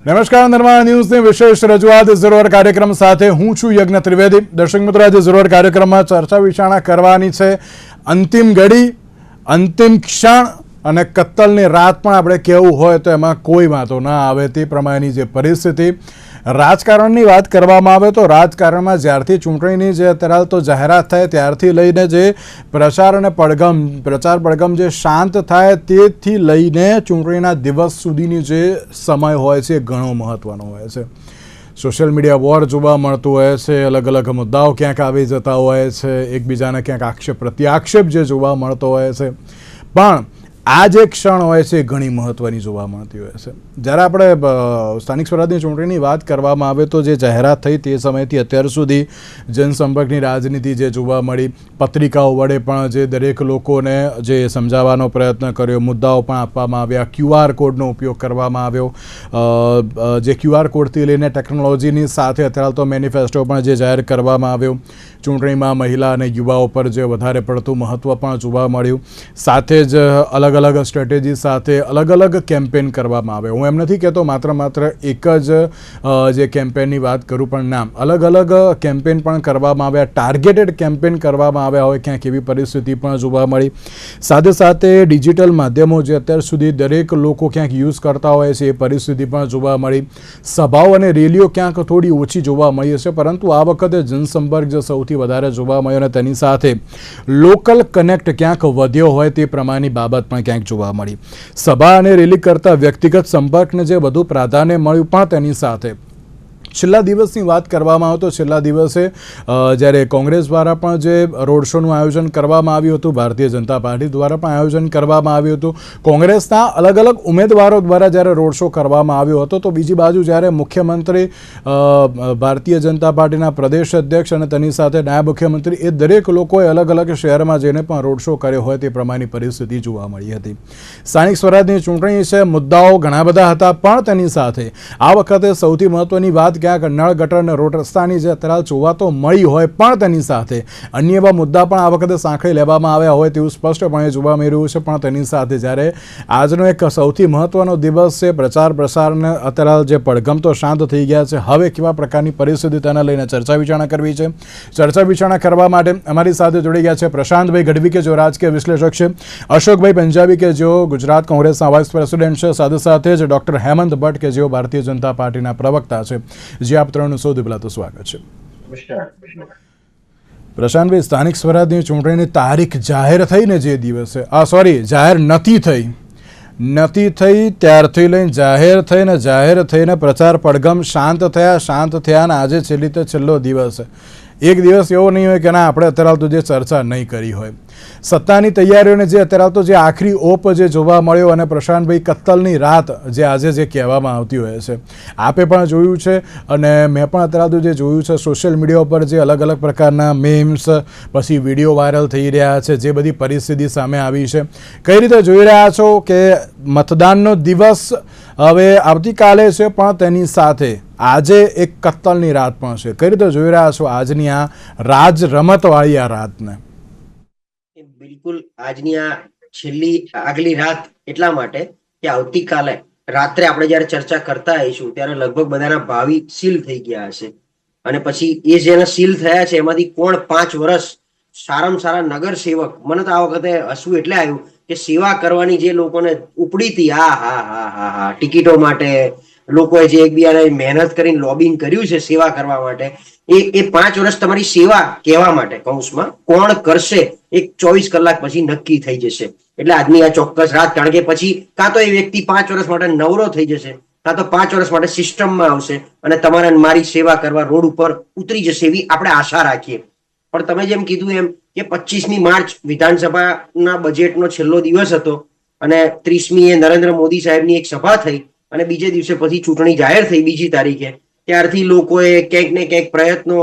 નમસ્કાર, નિર્માણ ન્યૂઝની વિશેષ રજૂઆત ઝરોર કાર્યક્રમ સાથે હું છું યજ્ઞ ત્રિવેદી. દર્શક મિત્રો, આજે ઝરોર કાર્યક્રમમાં ચર્ચા વિચારણા કરવાની છે અંતિમ ઘડી, અંતિમ ક્ષણ અને કત્તલની રાત પણ આપણે કહેવું હોય તો એમાં કોઈ વાંધો ના આવે તે પ્રમાણેની જે પરિસ્થિતિ. રાજકારણની વાત કરવામાં આવે તો રાજકારણમાં જ્યારથી ચૂંટણીની જે અત્યારે તો જાહેરાત થાય ત્યારથી લઈને જે પ્રચાર પડઘમ જે શાંત થાય તેથી લઈને ચૂંટણીના દિવસ સુધીની જે સમય હોય છે એ ઘણો મહત્ત્વનો હોય છે. સોશિયલ મીડિયા વોર જોવા મળતું હોય છે, અલગ અલગ મુદ્દાઓ ક્યાંક આવી જતા હોય છે, એકબીજાને ક્યાંક આક્ષેપ પ્રત્યાક્ષેપ જે જોવા મળતો હોય છે. પણ આ જે ક્ષણ હોય છે એ ઘણી મહત્ત્વની જોવા મળતી હોય છે. જ્યારે આપણે સ્થાનિક સ્વરાજની ચૂંટણીની વાત કરવામાં આવે તો જે જાહેરાત થઈ તે સમયથી અત્યાર સુધી જનસંપર્કની રાજનીતિ જે જોવા મળી, પત્રિકાઓ વડે પણ જે દરેક લોકોને જે સમજાવવાનો પ્રયત્ન કર્યો, મુદ્દાઓ પણ આપવામાં આવ્યા, QR કોડનો ઉપયોગ કરવામાં આવ્યો, જે QR કોડથી લઈને ટેકનોલોજીની સાથે અત્યારે તો મેનિફેસ્ટો પણ જે જાહેર કરવામાં આવ્યો. ચૂંટણીમાં મહિલા અને યુવાઓ પર જે વધારે પડતું મહત્ત્વ પણ જોવા મળ્યું. સાથે જ અલગ અલગ સ્ટ્રેટેજી સાથે અલગ અલગ કેમ્પેન કરવામાં આવે. હું એમ નથી કહેતો માત્ર એક જ જે કેમ્પેનની વાત કરું, પણ ના, અલગ અલગ કેમ્પેન પણ કરવામાં આવ્યા, ટાર્ગેટેડ કેમ્પેન કરવામાં આવ્યા હોય ક્યાંક એવી પરિસ્થિતિ પણ જોવા મળી. સાથે સાથે ડિજિટલ માધ્યમો જે અત્યાર સુધી દરેક લોકો ક્યાંક યુઝ કરતા હોય છે એ પરિસ્થિતિ પણ જોવા મળી. સભાઓ અને રેલીઓ ક્યાંક થોડી ઓછી જોવા મળી હશે, પરંતુ આ વખતે જનસંપર્ક જે સૌથી વધારે જોવા મળ્યો અને તેની સાથે લોકલ કનેક્ટ ક્યાંક વધ્યો હોય તે પ્રમાણની બાબત પણ ક્યાંક જોવા મળી. સભા અને રેલી કરતાં વ્યક્તિગત સંપર્કને જે વધુ પ્રાધાન્ય મળ્યું પણ તેની સાથે છેલ્લા દિવસની વાત કરવામાં આવે તો છેલ્લા દિવસે જ્યારે કોંગ્રેસ દ્વારા પણ જે રોડ શોનું આયોજન કરવામાં આવ્યું હતું, ભારતીય જનતા પાર્ટી દ્વારા પણ આયોજન કરવામાં આવ્યું હતું, કોંગ્રેસના અલગ અલગ ઉમેદવારો દ્વારા જ્યારે રોડ શો કરવામાં આવ્યો હતો, તો બીજી બાજુ જ્યારે મુખ્યમંત્રી ભારતીય જનતા પાર્ટીના પ્રદેશ અધ્યક્ષ અને તેની સાથે નાયબ મુખ્યમંત્રી એ દરેક લોકોએ અલગ અલગ શહેરમાં જઈને પણ રોડ શો કર્યો હોય તે પ્રમાણેની પરિસ્થિતિ જોવા મળી હતી. સ્થાનિક સ્વરાજની ચૂંટણી છે, મુદ્દાઓ ઘણા બધા હતા, પણ તેની સાથે આ વખતે સૌથી મહત્વની વાત ક્યાંક નળ ગટર અને રોડ રસ્તાની જે અત્યારે જોવા તો મળી હોય, પણ તેની સાથે અન્ય એવા મુદ્દા પણ આ વખતે સાંકળી લેવામાં આવ્યા હોય તેવું સ્પષ્ટપણે જોવા મળી રહ્યું છે. પણ તેની સાથે જ્યારે આજનો એક સૌથી મહત્વનો દિવસ છે, પ્રચાર પ્રસારને અત્યારે જે પડઘમ તો શાંત થઈ ગયા છે, હવે કેવા પ્રકારની પરિસ્થિતિ તેને લઈને ચર્ચા વિચારણા કરવી છે. ચર્ચા વિચારણા કરવા માટે અમારી સાથે જોડી ગયા છે પ્રશાંતભાઈ ગઢવી કે જેઓ રાજકીય વિશ્લેષક છે, અશોકભાઈ પંજાબી કે જેઓ ગુજરાત કોંગ્રેસના વાઇસ પ્રેસિડેન્ટ છે, સાથે સાથે જ ડૉક્ટર હેમંત ભટ્ટ કે જેઓ ભારતીય જનતા પાર્ટીના પ્રવક્તા છે. જે આપ ત્રણનું સૌથી પહેલા તો સ્વાગત છે. પ્રશાંતભાઈ, સ્થાનિક સ્વરાજની ચૂંટણીની તારીખ જાહેર થઈ ને જે દિવસે જાહેર નથી થઈ ત્યારથી લઈને જાહેર થઈને પ્રચાર પડઘમ શાંત થયા અને આજે છેલ્લો દિવસ. એક દિવસ એવો નહીં હોય કે ના આપણે અત્યારે તો જે ચર્ચા નહીં કરી હોય. સત્તાની તૈયારીઓને જે અત્યારે તો જે આખરી ઓપ જે જોવા મળ્યો અને પ્રશાંતભાઈ કત્તલની રાત જે આજે જે કહેવામાં આવતી હોય છે, આપે પણ જોયું છે અને મેં પણ અત્યારે તો જે જોયું છે સોશિયલ મીડિયા ઉપર જે અલગ અલગ પ્રકારના મેમ્સ પછી વિડીયો વાયરલ થઈ રહ્યા છે, જે બધી પરિસ્થિતિ સામે આવી છે, કઈ રીતે જોઈ રહ્યા છો કે મતદાનનો દિવસ હવે આવતીકાલે છે પણ તેની સાથે આજે એક કત્તલની રાત પણ છે, કઈ રીતે જોઈ રહ્યા છો આજની આ રાજ રમતવાળી આ રાતને? બિલકુલ, આજની આ આગલી રાત એટલા માટે કે આવતીકાલે રાત્રે આપણે જયારે ચર્ચા કરતા આવીશું ત્યારે લગભગ બધાના ભાવિ સીલ થઈ ગયા હશે અને પછી એ જેના સીલ થયા છે એમાંથી કોણ 5 વર્ષ સારામાં સારા નગર સેવક, મને તો આ વખતે હસવું એટલે આવ્યું કે સેવા કરવાની જે લોકોને ઉપડી હતી, હા ટિકિટો માટે લોકોએ જે એકબીજાને મહેનત કરીને લોબિંગ કર્યું છે સેવા કરવા માટે, એ 5 વર્ષ તમારી સેવા કહેવા માટે કૌંસમાં કોણ કરશે એક 24 કલાક પછી નક્કી થઈ જશે. એટલે આજની આ ચોક્કસ રાત, કારણ કે પછી કાં તો એ વ્યક્તિ 5 વર્ષ માટે નવરો થઈ જશે, કાં તો 5 વર્ષ માટે સિસ્ટમમાં આવશે અને તમારે મારી સેવા કરવા રોડ ઉપર ઉતરી જશે એવી આપણે આશા રાખીએ. પણ તમે જેમ કીધું એમ કે 25મી માર્ચ વિધાનસભાના બજેટનો છેલ્લો દિવસ હતો અને 30મીએ નરેન્દ્ર મોદી સાહેબની એક સભા થઈ અને બીજે દિવસે પછી ચૂંટણી જાહેર થઈ 2જી તારીખે. ત્યારથી લોકોએ ક્યાંક ને ક્યાંક પ્રયત્નો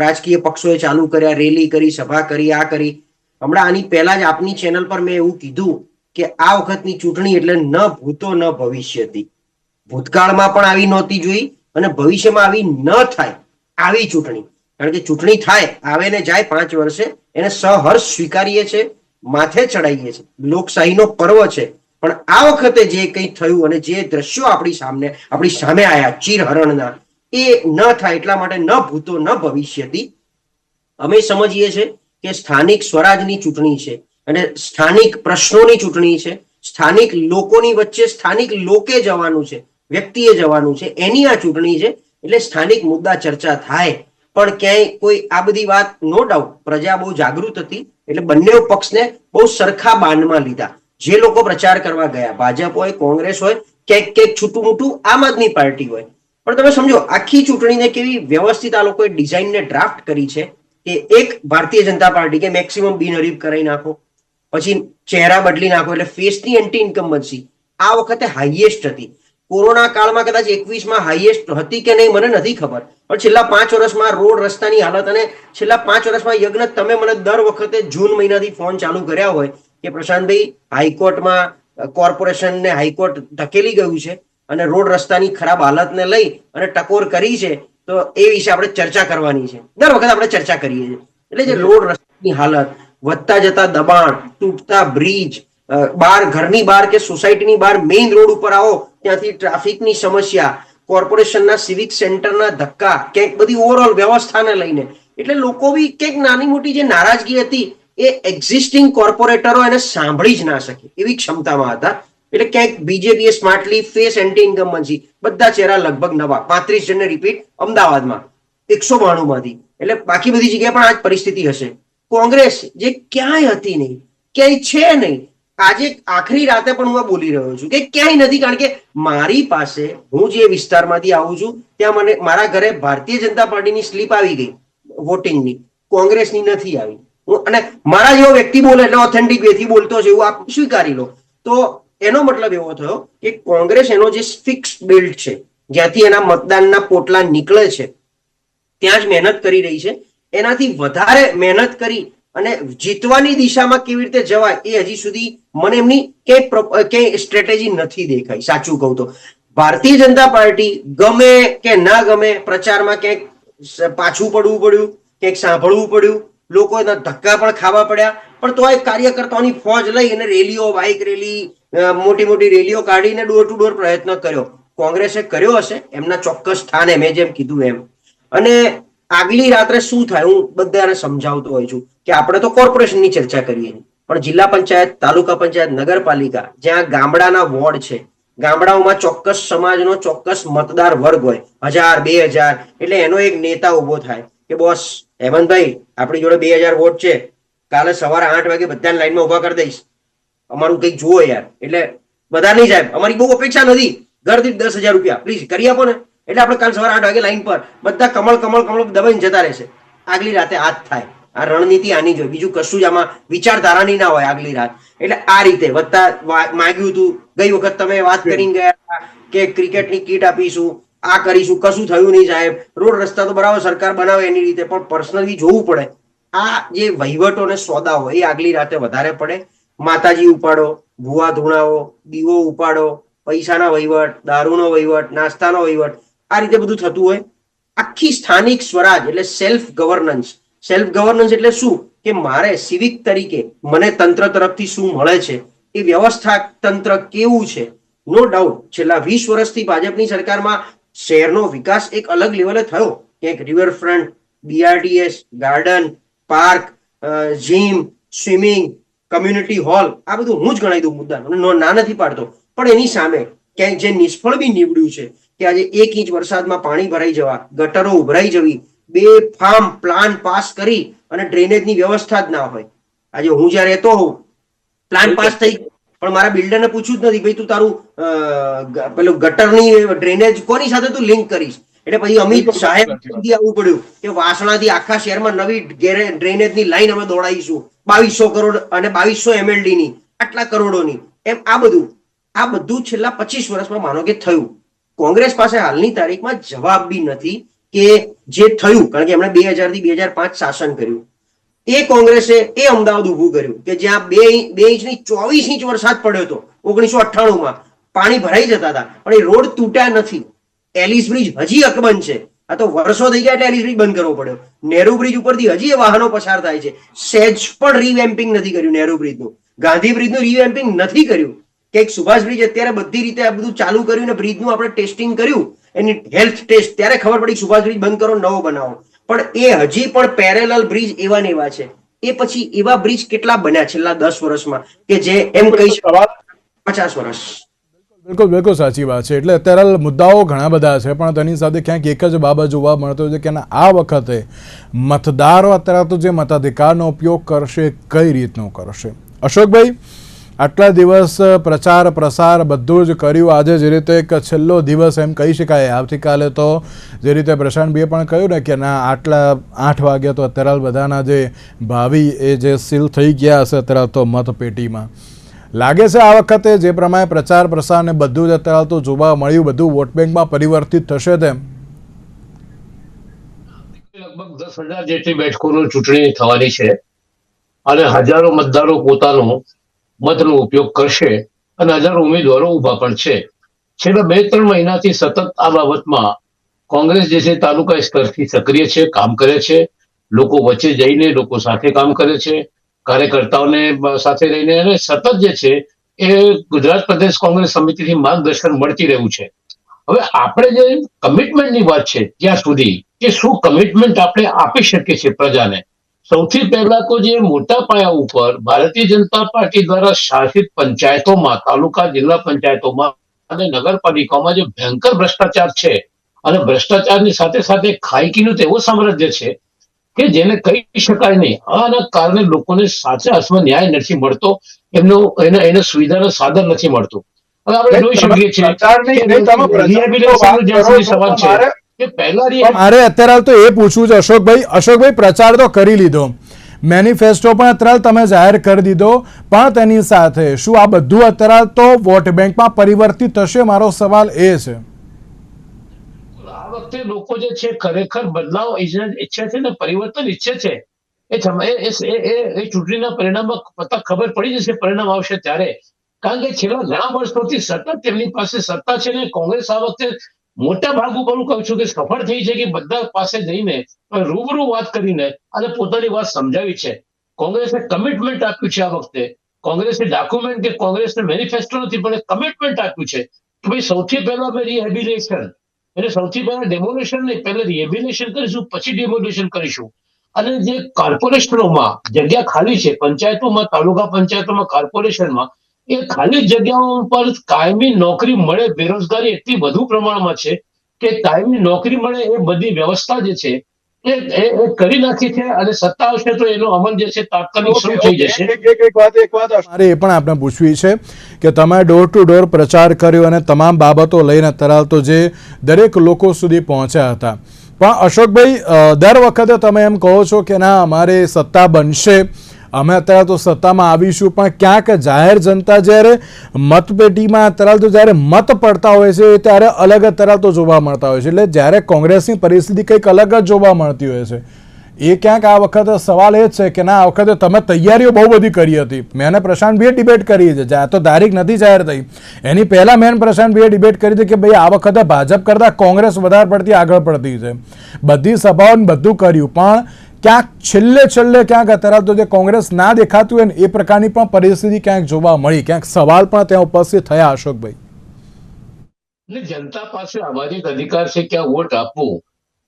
રાજકીય પક્ષોએ ચાલુ કર્યા, રેલી કરી, સભા કરી, આ કરી. હમણાં આની પહેલા જ આપની ચેનલ પર મેં એવું કીધું કે આ વખતની ચૂંટણી એટલે ન ભૂતો ન ભવિષ્યથી. ભૂતકાળમાં પણ આવી નહોતી જોઈ અને ભવિષ્યમાં આવી ન થાય આવી ચૂંટણી. કારણ કે ચૂંટણી થાય, આવે ને જાય 5 વર્ષે, એને સહર્ષ સ્વીકારીએ છે, માથે ચડાવીએ છે. લોકશાહીનો પર્વ છે પણ આ વખતે જે કંઈ થયું અને જે દ્રશ્યો આપણી સામે આવ્યા ચીરહરણના, એ ન થાય એટલા માટે ન ભૂતો ન ભવિષ્યથી અમે સમજીએ છીએ કે સ્થાનિક સ્વરાજની ચૂંટણી છે અને સ્થાનિક પ્રશ્નોની ચૂંટણી છે, સ્થાનિક લોકોની વચ્ચે સ્થાનિક લોકે જવાનું છે, વ્યક્તિએ જવાનું છે, એની આ ચૂંટણી છે. એટલે સ્થાનિક મુદ્દા ચર્ચા થાય, પણ ક્યાંય કોઈ આ બધી વાત, નો ડાઉટ પ્રજા બહુ જાગૃત હતી એટલે બંને પક્ષને બહુ સરખા બાંધમાં લીધા. જે લોકો પ્રચાર કરવા ગયા, ભાજપ હોય, કોંગ્રેસ હોય, ક્યાંક છૂટું મોટું આમ આદમી પાર્ટી હોય, પણ તમે સમજો આખી ચૂંટણીને કેવી વ્યવસ્થિત આ લોકોએ ડિઝાઇનને ડ્રાફ્ટ કરી છે કે એક ભારતીય જનતા પાર્ટી કે મેક્સિમમ બિનહરીફ કરાવી નાખો, પછી ચહેરા બદલી નાખો, એટલે ફેસની એન્ટી ઇન્કમ્બન્સી આ વખતે હાઈએસ્ટ હતી. કોરોના કાળમાં કદાચ 21માં હાઈએસ્ટ હતી કે નહીં મને નથી ખબર, પણ છેલ્લા 5 વર્ષમાં રોડ રસ્તાની હાલત અને છેલ્લા 5 વર્ષમાં યજ્ઞ, તમે મને દર વખતે જૂન મહિનાથી ફોન ચાલુ કર્યા હોય કે પ્રશાંતભાઈ હાઈકોર્ટમાં કોર્પોરેશનને હાઈકોર્ટ ધકેલી ગયું છે અને રોડ રસ્તાની ખરાબ હાલતને લઈ અને ટકોર કરી છે, તો એ વિશે આપણે ચર્ચા કરવાની છે. દર વખતે આપણે ચર્ચા કરીએ છીએ. એટલે જે રોડ રસ્તાની હાલત, વધતા જતા દબાણ, તૂટતા બ્રિજ, બહાર ઘરની બહાર કે સોસાયટીની બહાર મેઇન રોડ ઉપર આવો ત્યાંથી ટ્રાફિકની સમસ્યા, કોર્પોરેશનના સિવિક સેન્ટરના ધક્કા, ક્યાંક બધી ઓવરઓલ વ્યવસ્થાને લઈને, એટલે લોકો બી ક્યાંક નાની મોટી જે નારાજગી હતી એ એક્ઝિસ્ટિંગ કોર્પોરેટરો એને સાંભળી જ ના શકે એવી ક્ષમતામાં હતા. એટલે ક્યાંક બીજેપીએ સ્માર્ટલી ફેસ એન્ટી ઇન્કમ્બન્સી, બધા ચહેરા લગભગ નવા, 35 જણને રિપીટ અમદાવાદમાં 192 માંથી, એટલે બાકી બધી જગ્યાએ પણ આ જ પરિસ્થિતિ હશે. કોંગ્રેસ જે ક્યાંય હતી નહીં, ક્યાંય છે નહીં, આજે આખરી રાતે પણ હું બોલી રહ્યો છું કે ક્યાંય નથી, કારણ કે મારી પાસે, હું જે વિસ્તારમાંથી આવું છું ત્યાં મને મારા ઘરે ભારતીય જનતા પાર્ટીની સ્લીપ આવી ગઈ વોટિંગની, કોંગ્રેસની નથી આવી. અને મારા જેવો વ્યક્તિ બોલે એટલે ઓથેન્ટિક વેથી બોલતો છે એવું આપ સ્વીકારી લો. તો એનો મતલબ એવો થયો કે કોંગ્રેસ એનો જે ફિક્સ બેલ્ટ છે, જ્યાંથી એના મતદાનના પોટલા નીકળે છે ત્યાં જ મહેનત કરી રહી છે. એનાથી વધારે મહેનત કરી અને જીતવાની દિશામાં કેવી રીતે જવાય એ હજી સુધી મને એમની ક્યાંય સ્ટ્રેટેજી નથી દેખાઈ. સાચું કહું તો ભારતીય જનતા પાર્ટી ગમે કે ના ગમે પ્રચારમાં ક્યાંક પાછું પડવું પડ્યું, ક્યાંક સાંભળવું પડ્યું, લોકોના ધક્કા પણ ખાવા પડ્યા, પણ તોય કાર્યકર્તાઓની ફોજ લઈ અને રેલીઓ, બાઇક રેલી, મોટી મોટી રેલીઓ કાઢીને ડોર ટુ ડોર પ્રયત્ન કર્યો. કોંગ્રેસે કર્યો હશે એમના ચોક્કસ સ્થાને, મેં જેમ કીધું એમ. અને આગલી રાત્રે શું થાય હું બધાને સમજાવતો હોય છું કે આપણે તો કોર્પોરેશનની ચર્ચા કરીએ, પણ જિલ્લા પંચાયત, તાલુકા પંચાયત, નગરપાલિકા, જ્યાં ગામડાના વોર્ડ છે, ગામડાઓમાં ચોક્કસ સમાજનો ચોક્કસ મતદાર વર્ગ હોય, 1000, 2000, એટલે એનો એક નેતા ઉભો થાય કે બોસ હેમંતભાઈ આપણી જોડે 2000 વોટ છે, કાલે સવારે 8 વાગે બધાને લાઈનમાં ઉભા કરી દઈશ, અમારું કંઈક જુઓ યાર. એટલે બધા નહીં જાય, અમારી બહુ અપેક્ષા નથી, ઘર દીઠ 10,000 રૂપિયા પ્લીઝ કરી આપો ને. એટલે આપણે કાલ સવારે 8 વાગે લાઈન પર બધા કમળ દબાઈને જતા રહેશે. આગલી રાતે આ જ થાય. આ રણનીતિ આની જોઈએ, બીજું કશું જ આમાં વિચારધારાની ના હોય આગલી રાત. એટલે આ રીતે વધતા માંગ્યું હતું, ગઈ વખત તમે વાત કરીને ગયા કે ક્રિકેટની કીટ આપીશું, આ કરીશું, કશું થયું નહીં સાહેબ. રોડ રસ્તા તો બરાબર સરકાર બનાવે એની રીતે, પણ પર્સનલી જોવું પડે. આ જે વહીવટો ને સોદા હોય એ આગલી રાતે વધારે પડે. માતાજી ઉપાડો, ભૂવા ધૂણાવો, દીવો ઉપાડો, પૈસાના વહીવટ, દારૂનો વહીવટ, નાસ્તાનો વહીવટ, આ રીતે બધું થતું હોય. આખી સ્થાનિક સ્વરાજ એટલે સેલ્ફ ગવર્નન્સ. સેલ્ફ ગવર્નન્સ એટલે શું કે મારે સિવિક તરીકે મને તંત્ર તરફથી શું મળે છે, એ વ્યવસ્થા તંત્ર કેવું છે. નો ડાઉટ છેલ્લા 20 વર્ષથી ભાજપની સરકારમાં શહેરનો વિકાસ એક અલગ લેવલે થયો. ક્યાંક riverfront, BRTS, garden, park, gym, swimming, community hall, આ બધું હું જ ગણાવી દઉં મુદ્દા, ના નથી પાડતો. પણ એની સામે ક્યાંક જે નિષ્ફળ બી નીવડ્યું છે કે આજે 1 ઇંચ વરસાદમાં પાણી ભરાઈ જવા, ગટરો ઉભરાઈ જવી, બેફામ પ્લાન પાસ કરી અને ડ્રેનેજની વ્યવસ્થા જ ના હોય. આજે હું જ્યાં રહેતો હોઉં, પ્લાન પાસ થઈ પણ મારા બિલ્ડરને પૂછ્યું જ નથી ભાઈ તું તારું પેલું ગટરની ડ્રેનેજ કોની સાથે તું લિંક કરીશ. એટલે પછી અમિત સાહેબ સુધી આવવું પડ્યું કે વાસણાથી આખા શહેરમાં નવી ડ્રેનેજની લાઈન અમે દોડાવીશું, 2200 કરોડ અને 2200 MLD ની, આટલા કરોડોની. એમ આ બધું છેલ્લા 25 વર્ષમાં માનો કે થયું. કોંગ્રેસ પાસે હાલની તારીખમાં જવાબ બી નથી કે જે થયું, કારણ કે એમણે 2000 થી 2005 શાસન કર્યું. એ કોંગ્રેસે એ અમદાવાદ ઉભું કર્યું કે જ્યાં 2 ઇંચ ની 24 ઇંચ વરસાદ પડ્યો હતો 1998માં, પાણી ભરાઈ જતા હતા, પણ એ રોડ તૂટ્યા નથી. એલિસ બ્રિજ હજી અકબંધ છે. આ તો વર્ષો થઈ ગયા એટલે એલિસ બ્રિજ બંધ કરવો પડ્યો. નેહરુ બ્રિજ ઉપરથી હજી એ વાહનો પસાર થાય છે. સહેજ પણ રીવેમ્પિંગ નથી કર્યું નેહરુ બ્રિજનું. ગાંધી બ્રિજનું રીવેમ્પિંગ નથી કર્યું. કે એક સુભાષ બ્રિજ અત્યારે બધી રીતે આ બધું ચાલુ કર્યું ને બ્રિજનું આપણે ટેસ્ટિંગ કર્યું, એની હેલ્થ ટેસ્ટ, ત્યારે ખબર પડી સુભાષ બ્રિજ બંધ કરો, નવો બનાવો. પણ એ હજી પણ પેરેલલ બ્રિજ એવા ને એવા છે. એ પછી એવા બ્રિજ કેટલા બન્યા છેલ્લા 10 વર્ષમાં કે જે એમ કહી શકાય 50 વર્ષ? બિલકુલ બિલકુલ સાચી વાત છે. એટલે અત્યારે મુદ્દાઓ ઘણા બધા છે, પણ તેની સાથે ક્યાંક એક જ બાબત જોવા મળતો છે કે આ વખતે મતદારો અત્યારે તો જે મતાધિકારનો ઉપયોગ કરશે કઈ રીતનો કરશે. અશોકભાઈ, આટલા દિવસ પ્રચાર પ્રસાર બધું જ કર્યું, આજે જે રીતે એક છેલ્લો દિવસ એમ કહી શકાય, આવતીકાલે તો જે રીતે પ્રશાંતભાઈએ પણ કહ્યું ને કે ના આટલા 8 વાગ્યા તો અત્યારે બધાના જે ભાવિ એ જે સીલ થઈ ગયા હશે અત્યારે તો મતપેટીમાં, લાગે છે આ વખતે જે પ્રમાણે પ્રચાર પ્રસાર ને બધું જ અત્યારે તો જોવા મળ્યું, બધું વોટ બેંકમાં પરિવર્તિત થશે તેમ? લગભગ 10,000 જેટલી બેઠકોની ચૂંટણી થવાની છે અને હજારો મતદારો પોતાનો મતનો ઉપયોગ કરશે અને હજારો ઉમેદવારો ઉભા પણ છે. છેલ્લા 2-3 મહિનાથી સતત આ બાબતમાં કોંગ્રેસ જે છે તાલુકા સ્તરથી સક્રિય છે, કામ કરે છે, લોકો વચ્ચે જઈને લોકો સાથે કામ કરે છે, કાર્યકર્તાઓને સાથે રહીને, અને સતત જે છે એ ગુજરાત પ્રદેશ કોંગ્રેસ સમિતિથી માર્ગદર્શન મળતી રહ્યું છે. હવે આપણે જે કમિટમેન્ટની વાત છે ત્યાં સુધી કે શું કમિટમેન્ટ આપણે આપી શકીએ છીએ પ્રજાને, સૌથી પહેલા તો જે મોટા પાયા ઉપર ભારતીય જનતા પાર્ટી દ્વારા શાસિત પંચાયતોમાં, તાલુકા જિલ્લા પંચાયતોમાં અને નગરપાલિકાઓમાં જે ભયંકર ભ્રષ્ટાચાર છે, અને ભ્રષ્ટાચારની સાથે સાથે ખાયકીનું તો એવું સામ્રાજ્ય છે કે જેને કહી શકાય નહીં. આના કારણે લોકોને સાચા અર્થમાં ન્યાય નથી મળતો, એને સુવિધાનું સાધન નથી મળતું. હવે આપણે જોઈ શકીએ છીએ કે પહેલા મારે અત્યારે તો એ પૂછવું છે અશોકભાઈ, પ્રચાર તો કરી લીધો, મેનિફેસ્ટો પણ અત્યારે તમે જાહેર કરી દીધો, પણ તેની સાથે શું આ બધું અત્યારે તો વોટ બેંકમાં પરિવર્તિત થશે? મારો સવાલ એ છે. આ વખતે લોકો જે છે ખરેખર બદલાવ ઈચ્છે છે ને પરિવર્તન ઈચ્છે છે. એ ચૂંટણીના પરિણામમાં ખબર પડી જશે, પરિણામ આવશે ત્યારે. કારણ કે છેલ્લા ઘણા વર્ષોથી સતત તેમની પાસે સત્તા છે ને કોંગ્રેસ આ વખતે મોટા ભાગ ઉપર હું કહું છું કે સફળ થઈ છે કે બધા પાસે જઈને રૂબરૂ વાત કરીને અને પોતાની વાત સમજાવી છે. કોંગ્રેસે કમિટમેન્ટ આપ્યું છે આ વખતે. કોંગ્રેસે ડોક્યુમેન્ટ કે કોંગ્રેસને મેનિફેસ્ટો નથી પણ કમિટમેન્ટ આપ્યું છે કે ભાઈ સૌથી પહેલા અમે રિહેબિલિટેશન, એટલે સૌથી પહેલા ડેમોલેશન નહીં, પહેલા રિહેબિલિટેશન કરીશું, પછી ડેમોલેશન કરીશું. અને જે કોર્પોરેશનોમાં જગ્યા ખાલી છે, પંચાયતોમાં, તાલુકા પંચાયતોમાં, કોર્પોરેશનમાં, એ ખાલી જગ્યાઓ પર કાયમી નોકરી મળે, બેરોજગારી એટલી વધુ પ્રમાણમાં છે કે કાયમી નોકરી મળે એ બધી વ્યવસ્થા જે છે એ કરી નાખી છે, અને સત્તા આવશે તો એનો અમલ જે છે તાત્કાલિક શરૂ થઈ જશે. મારે એ પણ આપણે પૂછવી છે કે તમે ડોર ટુ ડોર પ્રચાર કર્યો અને તમામ બાબતો લઈને અત્યારે તો જે દરેક લોકો સુધી પહોંચ્યા હતા, પણ અશોકભાઈ દર વખતે તમે એમ કહો છો કે ના અમારે સત્તા બનશે, અમે અત્યારે તો સત્તામાં આવીશું, પણ ક્યાંક જાહેર જનતા જ્યારે મતપેટીમાં અત્યારે તો જ્યારે મત પડતા હોય છે ત્યારે અલગ અત્યારે તો જોવા મળતા હોય છે. એટલે જ્યારે કોંગ્રેસની પરિસ્થિતિ કંઈક અલગ જ જોવા મળતી હોય છે. એ ક્યાંક આ વખતે સવાલ એ જ છે કે ના આ વખતે તમે તૈયારીઓ બહુ બધી કરી હતી. મેં પ્રશાંતભાઈએ ડિબેટ કરી છે, જ્યાં તો તારીખ નથી જાહેર થઈ એની પહેલા મેં પ્રશાંતભાઈએ ડિબેટ કરી હતી કે ભાઈ આ વખતે ભાજપ કરતાં કોંગ્રેસ વધારે પડતી આગળ પડતી છે, બધી સભાઓ બધું કર્યું, પણ ક્યાંક છેલ્લે ક્યાંક અત્યારે તો જે કોંગ્રેસ ના દેખાતું હોય ને એ પ્રકારની પણ પરિસ્થિતિ ક્યાંક જોવા મળી, ક્યાંક સવાલ પણ ત્યાં ઉપસ્થિત થયા. અશોકભાઈ, જનતા પાસે અમારી અધિકાર છે કે વોટ આપવું.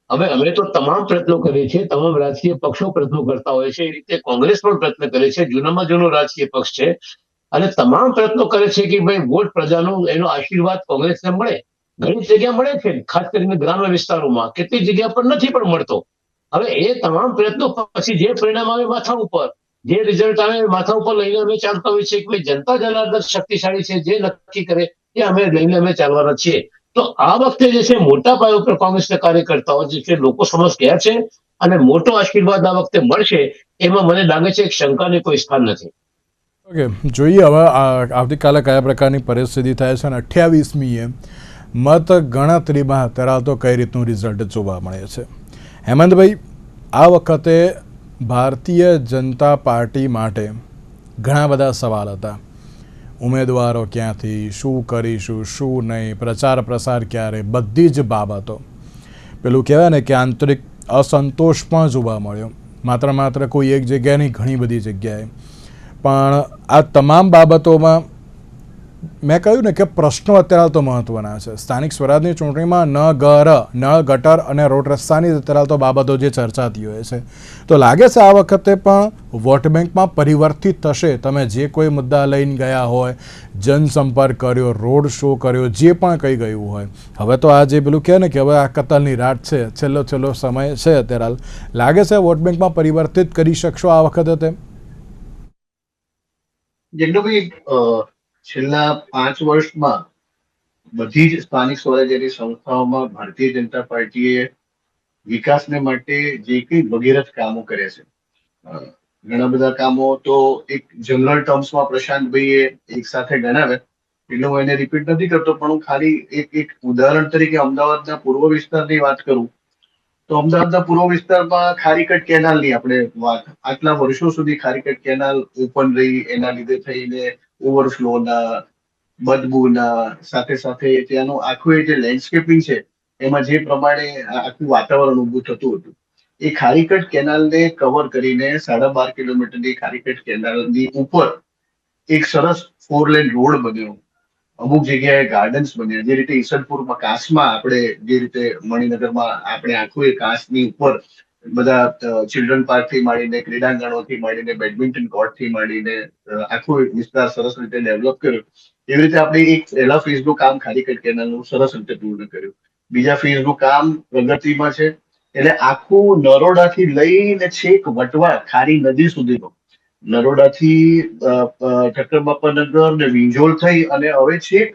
હવે અમે તો તમામ પ્રયત્નો કરીએ છીએ, તમામ રાજકીય પક્ષો પ્રયત્નો કરતા હોય છે, એ રીતે કોંગ્રેસ પણ પ્રયત્ન કરે છે, જૂનામાં જૂનો રાજકીય પક્ષ છે, અને તમામ પ્રયત્નો કરે છે કે ભાઈ વોટ પ્રજાનો એનો આશીર્વાદ કોંગ્રેસને મળે. ઘણી જગ્યા મળે છે, ખાસ કરીને ગ્રામ્ય વિસ્તારોમાં, કેટલી જગ્યા પર નથી પણ મળતો. હવે એ તમામ પ્રયત્નો પછી જે પરિણામ આવે માથા ઉપર, જે રિઝલ્ટ આવે માથા ઉપર લઈને અમે ચાલતા હોય છે કે ભાઈ જનતા જનાર્દન શક્તિશાળી છે, જે નક્કી કરે એ અમે લઈને અમે ચાલવાના છીએ. તો આ વખતે જે છે મોટા પાયા ઉપર કોંગ્રેસના કાર્યકર્તાઓ જે છે લોકો સમજ ગયા છે અને મોટો આશીર્વાદ આ વખતે મળશે એમાં મને લાગે છે કે શંકાને કોઈ સ્થાન નથી. ઓકે, જોઈએ હવે આવતીકાલે કયા પ્રકારની પરિસ્થિતિ થાય છે અને 28મીએ મત ગણતરીમાં અત્યારે તો કઈ રીતનું રિઝલ્ટ જોવા મળે છે. હેમંતભાઈ, આ વખતે ભારતીય જનતા પાર્ટી માટે ઘણા બધા સવાલ હતા. ઉમેદવારો ક્યાંથી, શું કરીશું, શું નહીં, પ્રચાર પ્રસાર ક્યારે, બધી જ બાબતો. પેલું કહેવાય ને કે આંતરિક અસંતોષ પણ જોવા મળ્યો, માત્ર કોઈ એક જગ્યાએ નહીં, ઘણી બધી જગ્યાએ. પણ આ તમામ બાબતોમાં મેં કહ્યું ને કે પ્રશ્નો અત્યારે તો મહત્ત્વના છે. સ્થાનિક સ્વરાજની ચૂંટણીમાં ન ઘર, નળ, ગટર અને રોડ રસ્તાની અત્યારે તો બાબતો જે ચર્ચાતી હોય છે, તો લાગે છે આ વખતે પણ વોટ બેંકમાં પરિવર્તિત થશે. તમે જે કોઈ મુદ્દા લઈને ગયા હોય, જનસંપર્ક કર્યો, રોડ શો કર્યો, જે પણ કંઈ ગયું હોય, હવે તો આ જે પેલું કહે ને કે હવે આ કતલની રાત છે, છેલ્લો સમય છે અત્યારે હાલ, લાગે છે વોટ બેંકમાં પરિવર્તિત કરી શકશો આ વખતે તેમ? જગદુભાઈ, છેલ્લા 5 વર્ષમાં બધી જ સ્થાનિક સ્વરાજ્યની સંસ્થાઓમાં ભારતીય જનતા પાર્ટીએ વિકાસને માટે જે કંઈ ભગીરથ કામો કર્યા છે, ઘણા બધા કામો તો એક જનરલ ટર્મ્સમાં પ્રશાંતભાઈએ એક સાથે ગણાવે એટલે હું એને રિપીટ નથી કરતો, પણ હું ખાલી એક ઉદાહરણ તરીકે અમદાવાદના પૂર્વ વિસ્તારની વાત કરું તો અમદાવાદના પૂર્વ વિસ્તારમાં ખારીકટ કેનાલની આપણે વાત, આટલા વર્ષો સુધી ખારીકટ કેનાલ ઓપન રહી, એના લીધે થઈને ઓવરફ્લોના, બદબૂના, સાથે સાથે ત્યાંનું આખું એ જે લેન્ડસ્કેપિંગ છે એમાં જે પ્રમાણે આખું વાતાવરણ ઊભું થતું હતું, એ ખારીકટ કેનાલને કવર કરીને 12.5 કિલોમીટરની ખારીકટ કેનાલની ઉપર એક સરસ 4 લેન રોડ બન્યો, અમુક જગ્યાએ ગાર્ડન્સ બન્યા, જે રીતે ઈસનપુરમાં કાંસમાં આપણે જે રીતે મણિનગરમાં આપણે આખું એ કાંસની ઉપર બધા ચિલ્ડ્રન પાર્કથી માંડીને, ક્રીડાંગણોથી માંડીને, બેડમિન્ટન કોર્ટથી માંડીને આખું વિસ્તાર સરસ રીતે ડેવલપ કર્યો. એવી રીતે આપણે એક પહેલા ફેઝનું કામ ખારીકટ કેનાલનું સરસ રીતે પૂર્ણ કર્યું. બીજા ફેઝનું કામ પ્રગતિમાં છે. એટલે આખું નરોડાથી લઈને છેક વટવા ખારી નદી સુધીનો, નરોડાથી ઠક્કરબાપાનગર ને વિંજોલ થઈ અને હવે છેક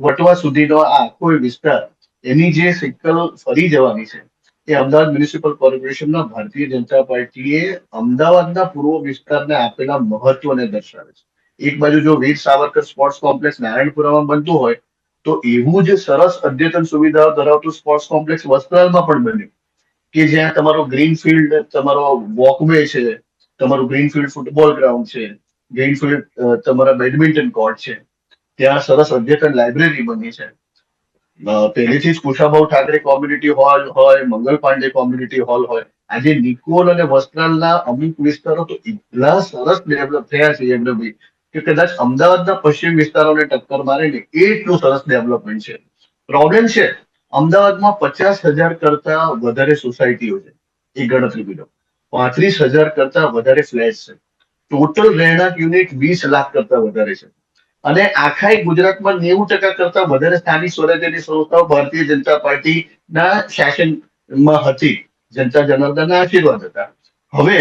વટવા સુધીનો આ આખો વિસ્તાર, એની જે સિકલ ફરી જવાની છે એ અમદાવાદ મ્યુનિસિપલ કોર્પોરેશનના ભારતીય જનતા પાર્ટીએ અમદાવાદના પૂર્વ વિસ્તારને આપેલા મહત્વને દર્શાવે છે. એક બાજુ જો વીર સાવરકર સ્પોર્ટ્સ કોમ્પ્લેક્સ નારાયણપુરામાં બનતું હોય તો એવું જ સરસ અદ્યતન સુવિધાઓ ધરાવતું સ્પોર્ટ્સ કોમ્પ્લેક્સ વસ્ત્રાલમાં પણ બન્યું કે જ્યાં તમારો ગ્રીનફિલ્ડ, તમારો વોકવે છે, તમારું ગ્રીનફિલ્ડ ફૂટબોલ ગ્રાઉન્ડ છે, ગ્રીનફિલ્ડ તમારા બેડમિન્ટન કોર્ટ છે, ત્યાં સરસ અદ્યતન લાઇબ્રેરી બની છે. પહેલેથી જ કુશાભાઉ ઠાકરે કોમ્યુનિટી હોલ હોય, મંગલ પાંડે કોમ્યુનિટી હોલ હોય, આજે નિકોલ અને વસ્ત્રાલના અમુક વિસ્તારો તો એટલા સરસ ડેવલપ થયા છે એમનેભાઈ કે કદાચ અમદાવાદના પશ્ચિમ વિસ્તારોને ટક્કર મારે ને એટલું સરસ ડેવલપમેન્ટ છે. પ્રોબ્લેમ છે અમદાવાદમાં 50,000 કરતા વધારે સોસાયટીઓ છે, એ ગણતરી બીજો 35,000 કરતા વધારે ફ્લેટ છે, ટોટલ રહેણાંક યુનિટ 20 લાખ કરતા વધારે છે, અને આખા ગુજરાતમાં 90% કરતા વધારે સ્થાનિક સ્વરાજ્યની સંસ્થાઓ ભારતીય જનતા પાર્ટીના શાસનમાં હતી, જનતા જનાર્દનના આશીર્વાદ હતા. હવે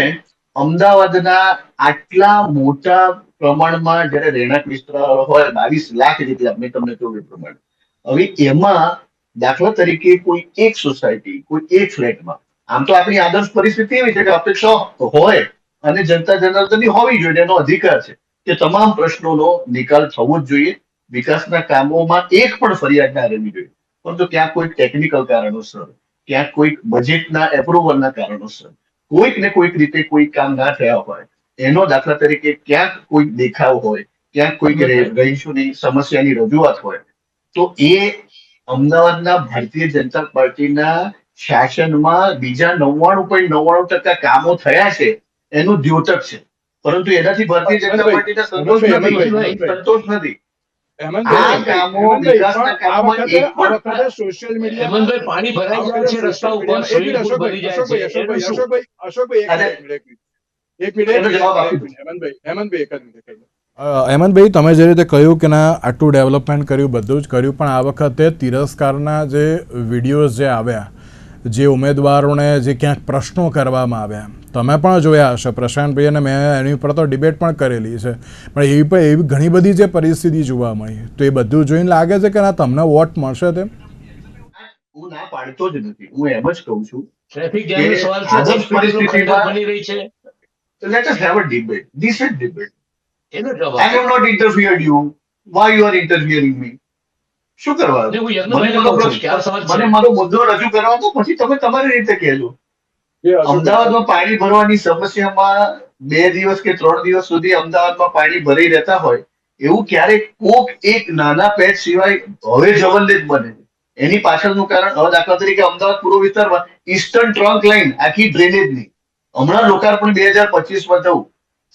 અમદાવાદના આટલા મોટા પ્રમાણમાં જયારે રહેણાંક વિસ્તારો હોય 22 લાખ જેટલા, મેં તમને કહ્યું એ પ્રમાણે, હવે એમાં દાખલા તરીકે કોઈ એક સોસાયટી, કોઈ એક ફ્લેટમાં, આમ તો આપણી આદર્શ પરિસ્થિતિ એવી છે કે અપેક્ષા હોય અને જનતા જનાર્દનની હોવી જોઈએ, એનો અધિકાર છે કે તમામ પ્રશ્નોનો નિકાલ થવો જ જોઈએ, વિકાસના કામોમાં એક પણ ફરિયાદ ના રહેવી જોઈએ. પરંતુ ક્યાંક કોઈક ટેકનિકલ કારણોસર, ક્યાંક કોઈક બજેટના એપ્રુવલના કારણોસર, કોઈક ને કોઈક રીતે કોઈ કામ ના થયા હોય, એનો દાખલા તરીકે ક્યાંક કોઈક દેખાવ હોય, ક્યાંક કોઈક રહીશોની સમસ્યાની રજૂઆત હોય, તો એ અમદાવાદના ભારતીય જનતા પાર્ટીના શાસનમાં બીજા 99.99% કામો થયા છે એનું દ્યોતક છે. પરંતુ એનાથી ભારતીય જનતા પાર્ટીને સંતોષ નથી. આ કામો, વિકાસના કામોમાં એક પણ સોશિયલ હેમંતભાઈ, પાણી ભરાઈ જાય છે રસ્તા ઉપર, સ્વિમિંગ પુલ ભરી જાય છે, એનું શું? હેમંતભાઈ, તમે જે રીતે કહ્યું કે ના આટલું ડેવલપમેન્ટ કર્યું, બધું જ કર્યું, પણ આ વખતે તિરસ્કારના જે વિડીયોઝ જે આવ્યા, જે ઉમેદવારોને જે ક્યાંક પ્રશ્નો કરવામાં આવ્યા, તમે પણ જોયા હશે, પ્રશાંતભાઈ અને મેં એની ઉપર તો ડિબેટ પણ કરેલી છે, પણ એવી ઘણી બધી જે પરિસ્થિતિ જોવા મળી, તો એ બધું જોઈને લાગે છે કે ના તમને વોટ મળશે તેમ? હું ના પાડતો જ નથી, હું એમ જ કહું છું ટ્રાફિક જામનો સવાલ છે, આદર્શ પરિસ્થિતિમાં બની રહી છે. let us have a debate, decent debate. એનો I જવાબ have not interfered you. Why you are interfering me? શું કરવા? એટલે હું યજ્ઞભાઈને કહું છું કે આ સવાલ છે. મને મારો મુદ્દો રજૂ કરવા દો, પછી તમે તમારી રીતે કહેજો. અમદાવાદમાં પાણી ભરવાની સમસ્યામાં 2 દિવસ કે 3 દિવસ સુધી અમદાવાદમાં પાણી ભરાઈ રહેતા હોય, એવું ક્યારેક કોક એક નાના પેચ સિવાય હવે જવલ્લે જ બને. એની પાછળનું કારણ, હવે દાખલા તરીકે અમદાવાદ પૂર્વ વિસ્તારમાં ઈસ્ટર્ન ટ્રંક લાઈન આખી ડ્રેનેજની હમણાં લોકાર્પણ 2025માં થયું,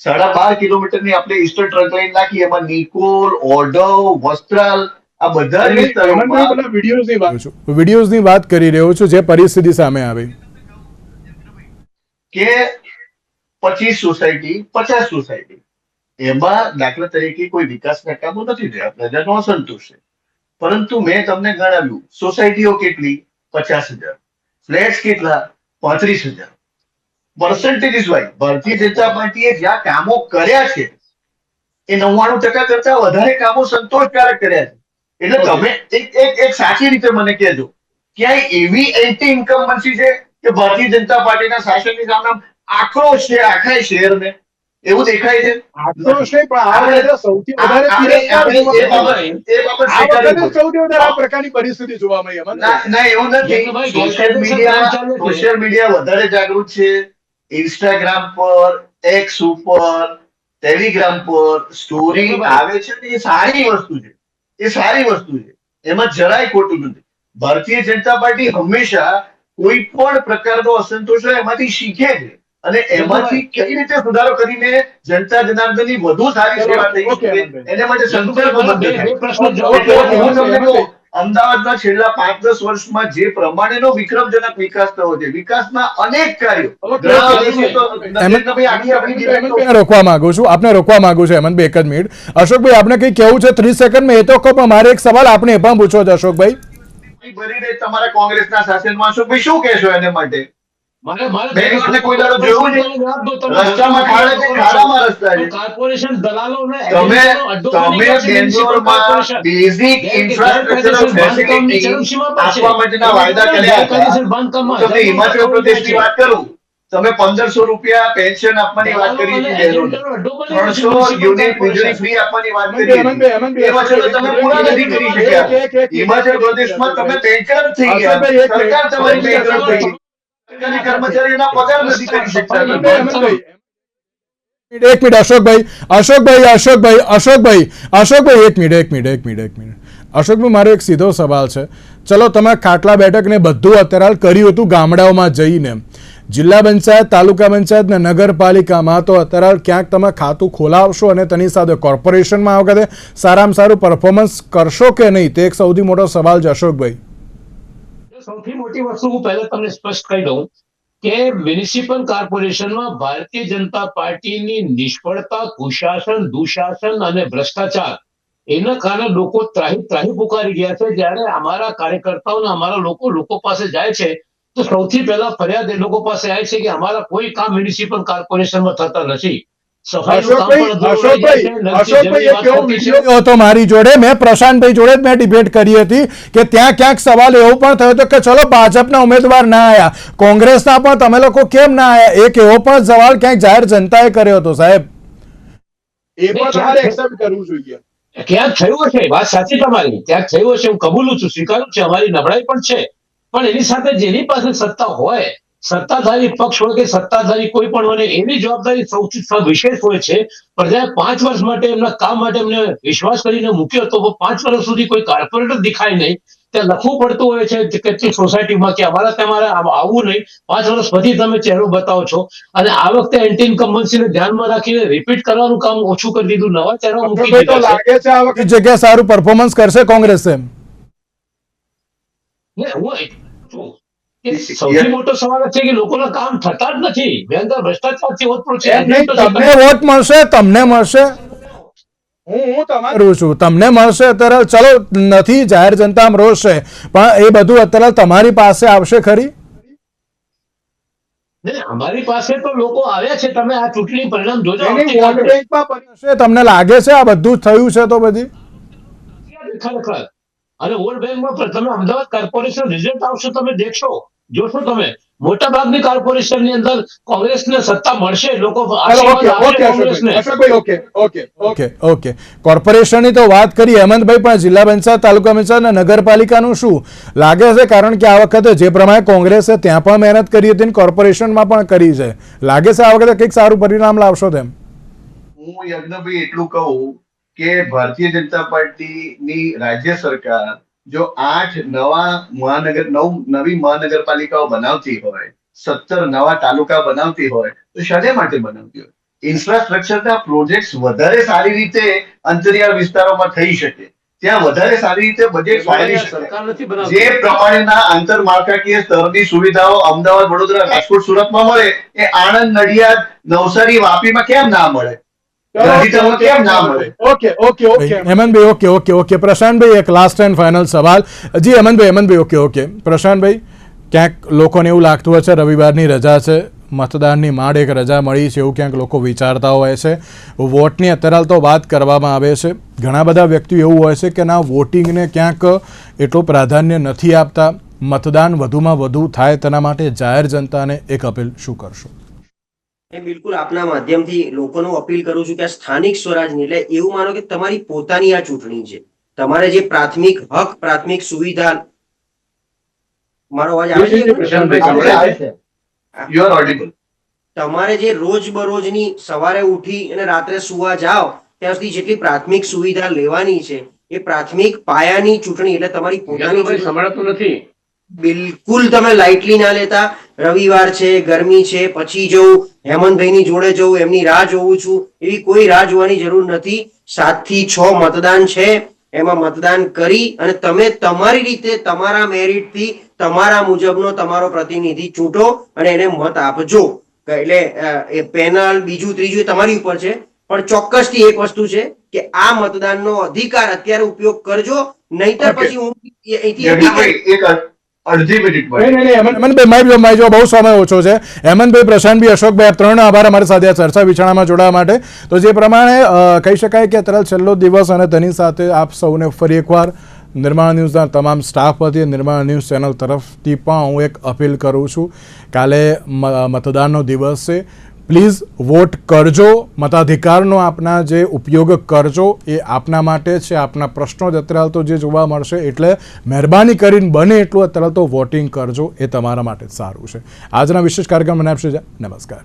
12.5 કિલોમીટરની આપણે ઈસ્ટર્ન ટ્રંક લાઈન નાખી, એમાં નિકોલ, ઓઢવ, વસ્ત્રાલ આ બધા જ વિસ્તારોમાં વિડીયોઝની વાત કરી રહ્યો છું જે પરિસ્થિતિ સામે આવી કે 25 સોસાયટી 50 સોસાયટી એમાં દાખલા તરીકે કોઈ વિકાસના કામો નથી થયા, પ્રજાનો અસંતોષ છે. પરંતુ મેં તમને ગણાવ્યું સોસાયટીઓ કેટલી 50,000, ફ્લેટ્સ કેટલા 35,000. પર્સન્ટેજ વાઇઝ ભારતીય જનતા પાર્ટીએ જ્યાં કામો કર્યા છે એ 99% કરતા વધારે કામો સંતોષકારક કર્યા છે. એટલે તમે એક સાચી રીતે મને કહેજો, ક્યાંય એવી એન્ટી ઇન્કમ્બન્સી છે કે ભારતીય જનતા પાર્ટીના શાસનની સામે આક્રોશ છે આખા શહેરને, એવું દેખાય છે? આક્રોશ નહીં, પણ આ વખતે સૌથી વધારે તિરસ્કાર સૌથી વધારે આ પ્રકારની પરિસ્થિતિ જોવા મળી અમન. ના એવું નથી. સોશિયલ મીડિયા વધારે જાગૃત છે. ઇન્સ્ટાગ્રામ પર, એક્સ ઉપર, ટેલિગ્રામ પર સ્ટોરી આવે છે ને, એ સારી વસ્તુ છે, એ સારી વસ્તુ છે, એમાં જરાય ખોટું નથી. ભારતીય જનતા પાર્ટી હંમેશા કોઈ પણ પ્રકારનો અસંતોષ હોય એમાંથી શીખે છે અને એમાંથી કઈ રીતે સુધારો કરીને જનતા જનાર્દનની વધુ સારી સેવા થઈ શકે એને માટે સંકલ્પબદ્ધ થાય. અમદાવાદના છેલ્લા 5-10 વર્ષમાં જે પ્રમાણેનો વિક્રમજનક વિકાસ થયો છે, વિકાસના અનેક કાર્યો રોકવા માંગુ છું, આપને રોકવા માંગુ છું હેમંતભાઈ, એક જ મિનિટ. અશોકભાઈ, આપને કઈ કેવું છે 30 સેકન્ડમાં? એ તો કહો, પણ મારે એક સવાલ આપને એ પણ પૂછવો છે અશોકભાઈ. ભરી દે તમારા કોંગ્રેસના શાસનમાં, અશોકભાઈ શું કહેશો એને માટે? કોર્પોરેશન દલાલોને બેઝિક ઇન્ફ્રાસ્ટ્રક્ચરલ ફેસિલિટી આપવા માટેના વાયદા કર્યા હતા. તમને હિમાચલ પ્રદેશની વાત કરું, તમે 1,500 રૂપિયા પેન્શન આપવાની વાત કરી હતી, 300 યુનિટ વીજળી ફ્રી આપવાની વાત કરી હતી. એમાં છતાં તમે પૂરા નથી કરી શક્યા. હિમાચલ પ્રદેશમાં તમે બેંકરપ્ટ થઈ ગયા, સરકાર તમારી બેંકરપ્ટ થઈ ગઈ, સરકારી કર્મચારીઓના પગાર નથી કરી શકતા. એક મિનિટ અશોકભાઈ, એક મિનિટ. અશોકભાઈ, મારો એક સીધો સવાલ છે. ચલો, તમે ખાટલા બેઠક ને બધું અત્યારે કર્યું હતું ગામડાઓમાં જઈને, જિલ્લા પંચાયત, તાલુકા પંચાયત ને નગરપાલિકામાં તો અત્યારે ક્યાંક તમે ખાતું ખોલાવશો અને તેની સાથે કોર્પોરેશનમાં આ વખતે સારામાં સારું પરફોર્મન્સ કરશો કે નહીં? તે એક સૌથી મોટો સવાલ છે અશોકભાઈ. સૌથી મોટી વસ્તુ હું પહેલા તમને સ્પષ્ટ કહી દઉં કે મ્યુનિસિપલ કોર્પોરેશનમાં ભારતીય જનતા પાર્ટીની નિષ્ફળતા, કુશાસન, દુશાસન અને ભ્રષ્ટાચાર એના કારણે લોકો ત્રાહી પુકારી ગયા છે. જ્યારે અમારા કાર્યકર્તાઓ અમારા લોકો પાસે જાય છે તો સૌથી પહેલા ફરિયાદ એ લોકો પાસે આવે છે કે અમારા કોઈ કામ મ્યુનિસિપલ કોર્પોરેશનમાં થતા નથી. મારી જોડે મેં પ્રશાંતભાઈ જોડે જ મેં ડિબેટ કરી હતી કે ત્યાં ક્યાંક સવાલ એવો પણ થયો હતો કે ચલો ભાજપના ઉમેદવાર ના આયા, કોંગ્રેસના પણ તમે લોકો કેમ ના આયા? એક એવો પણ સવાલ ક્યાંક જાહેર જનતાએ કર્યો હતો સાહેબ. એ પણ તમારે એક્સેપ્ટ કરવું જોઈએ. ક્યાંક થયું હશે, વાત સાચી તમારી, ક્યાંક થયું હશે, હું કબૂલું છું, સ્વીકારું છું, અમારી નબળાઈ પણ છે. પણ એની સાથે જેની પાસે સત્તા હોય, સત્તાધારી પક્ષ હોય કે સત્તાધારી કોઈ પણ હોય, એની જવાબદારી સૌથી વિશેષ હોય છે. પ્રજાએ 5 વર્ષ માટે એમના કામ માટે એમને વિશ્વાસ કરીને મૂક્યો તો 5 વર્ષ સુધી કોઈ કોર્પોરેટર દેખાય નહીં, ત્યાં લખવું પડતું હોય છે કેટલીક સોસાયટીમાં કે તમારે આવવું નહીં, 5 વર્ષ પછી તમે ચહેરો બતાવો છો. અને આ વખતે એન્ટી ઇન્કમ્બન્સીને ધ્યાનમાં રાખીને રિપીટ કરવાનું કામ ઓછું કરી દીધું, નવા ચહેરા મૂકી દીધા. લાગે છે આ વખતે જગ્યાએ સારું પરફોર્મન્સ કરશે કોંગ્રેસ એમ? સૌથી મોટો સવાલ છે કે લોકોના કામ થતા જ નથી, ભ્રષ્ટાચારથી ઓતપ્રોત છે. તમને વોટ મળશે, તમને મળશે, હું તમારું છું, તમને મળશે અત્યારે. ચલો, નથી જાહેર જનતામાં રોષ છે, પણ એ બધું અત્યારે તમારી પાસે આવશે ખરી? અમારી પાસે તો લોકો આવ્યા છે, તમે આ ચૂંટણી પરિણામ જોજો. તમને લાગે છે આ બધું થયું છે તો બધી ખરેખર? અને વોટ બેંકમાં તમે અમદાવાદ કોર્પોરેશન રિઝલ્ટ આવશે, તમે દેખશો, જોશો તમે, મોટા ભાગની કોર્પોરેશનની અંદર કોંગ્રેસને સત્તા મળશે. લોકો ઓકે, કોર્પોરેશનની તો વાત કરી હેમંતભાઈ, પણ જિલ્લા પંચાયત, તાલુકા પંચાયત અને નગરપાલિકાનું શું લાગે છે? કારણ કે આ વખતે જે પ્રમાણે કોંગ્રેસે ત્યાં પણ મહેનત કરી હતી, કોર્પોરેશનમાં પણ કરી છે, લાગે છે આ વખતે કંઈક સારું પરિણામ લાવશો તેમ? હું યજ્ઞભાઈ એટલું કહું કે ભારતીય જનતા પાર્ટીની રાજ્ય સરકાર જો 8 નવી મહાનગરપાલિકાઓ બનાવતી હોય, 17 નવા તાલુકા બનાવતી હોય તો શાને માટે બનાવતી હોય? ઇન્ફ્રાસ્ટ્રક્ચરના પ્રોજેક્ટ્સ વધારે સારી રીતે અંતરિયાળ વિસ્તારોમાં થઈ શકે, ત્યાં વધારે સારી રીતે બજેટ ફાળવી સરકાર શકાય. નથી બનાવતી. જે પ્રમાણેના આંતરમાળખાકીય સ્તરની સુવિધાઓ અમદાવાદ, વડોદરા, રાજકોટ, સુરતમાં મળે એ આણંદ, નડિયાદ, નવસારી, વાપીમાં કેમ ના મળે, ગાંધીધામમાં કેમ ના મળે? હેમંતભાઈ, ઓકે. પ્રશાંતભાઈ, એક લાસ્ટ એન્ડ ફાઇનલ સવાલ. જી હેમંતભાઈ, ઓકે. પ્રશાંતભાઈ, ક્યાંક લોકોને એવું લાગતું હોય છે રવિવારની રજા છે, મતદાનની માંડ એક રજા મળી છે એવું ક્યાંક લોકો વિચારતા હોય છે. વોટની અત્યારે તો વાત કરવામાં આવે છે, ઘણા બધા વ્યક્તિઓ એવું હોય છે કે ના, વોટિંગને ક્યાંક એટલું પ્રાધાન્ય નથી આપતા, મતદાન વધુમાં વધુ થાય તેના માટે જાહેર જનતાને એક અપીલ શું કરશો? બિલકુલ આપના માધ્યમથી લોકોનું અપીલ કરું છું કે આ સ્થાનિક સ્વરાજની એટલે એવું માનો કે તમારી પોતાની આ ચૂંટણી છે. તમારે જે પ્રાથમિક હક, પ્રાથમિક સુવિધા, મારો અવાજ આવે છે? Prashantbhai, You are audible. તમારે જે રોજબરોજની સવારે ઉઠી અને રાત્રે સુવા જાઓ ત્યાં સુધી જેટલી પ્રાથમિક સુવિધા લેવાની છે એ પ્રાથમિક પાયાની ચૂંટણી એટલે તમારી પોતાની ભાઈ સંભળાતું નથી. બિલકુલ તમે લાઇટલી ના લેતા. રવિવાર છે, ગરમી છે, પછી જવું, હેમંતભાઈની જોડે જવું, એમની રાહ જોઉં છું, એવી કોઈ રાહ જોવાની જરૂર નથી. 7 થી 6 મતદાન છે, એમાં મતદાન કરી અને તમે તમારી રીતે તમારા મેરિટથી તમારા મુજબનો તમારો પ્રતિનિધિ ચૂંટો અને એને મત આપજો. એટલે એ પેનલ બીજું ત્રીજું એ તમારી ઉપર છે, પણ ચોક્કસથી એક વસ્તુ છે કે આ મતદાનનો અધિકાર અત્યારે ઉપયોગ કરજો, નહીતર પછી હું જગદીશભાઈ, એક અડધી મિનિટ હેમંતભાઈ, મારી જો બહુ સમય ઓછો છે. હેમંતભાઈ, પ્રશાંતભાઈ, અશોકભાઈ, આપ ત્રણનો આભાર અમારી સાથે આ ચર્ચા વિચારણામાં જોડાવા માટે. તો જે પ્રમાણે કહી શકાય કે અત્યારે છેલ્લો દિવસ અને તેની સાથે આપ સૌને ફરી એકવાર નિર્માણ ન્યૂઝના તમામ સ્ટાફ વતી, નિર્માણ ન્યૂઝ ચેનલ તરફથી પણ હું એક અપીલ કરું છું. કાલે મતદાનનો દિવસ છે, પ્લીઝ વોટ કરજો, મતાધિકારનો આપના જે ઉપયોગ કરજો, એ આપના માટે છે. આપના પ્રશ્નો જ અત્યારે તો જે જોવા મળશે, એટલે મહેરબાની કરીને બને એટલું અત્યારે તો વોટિંગ કરજો, એ તમારા માટે સારું છે. આજના વિશેષ કાર્યક્રમ મને આપશે. નમસ્કાર.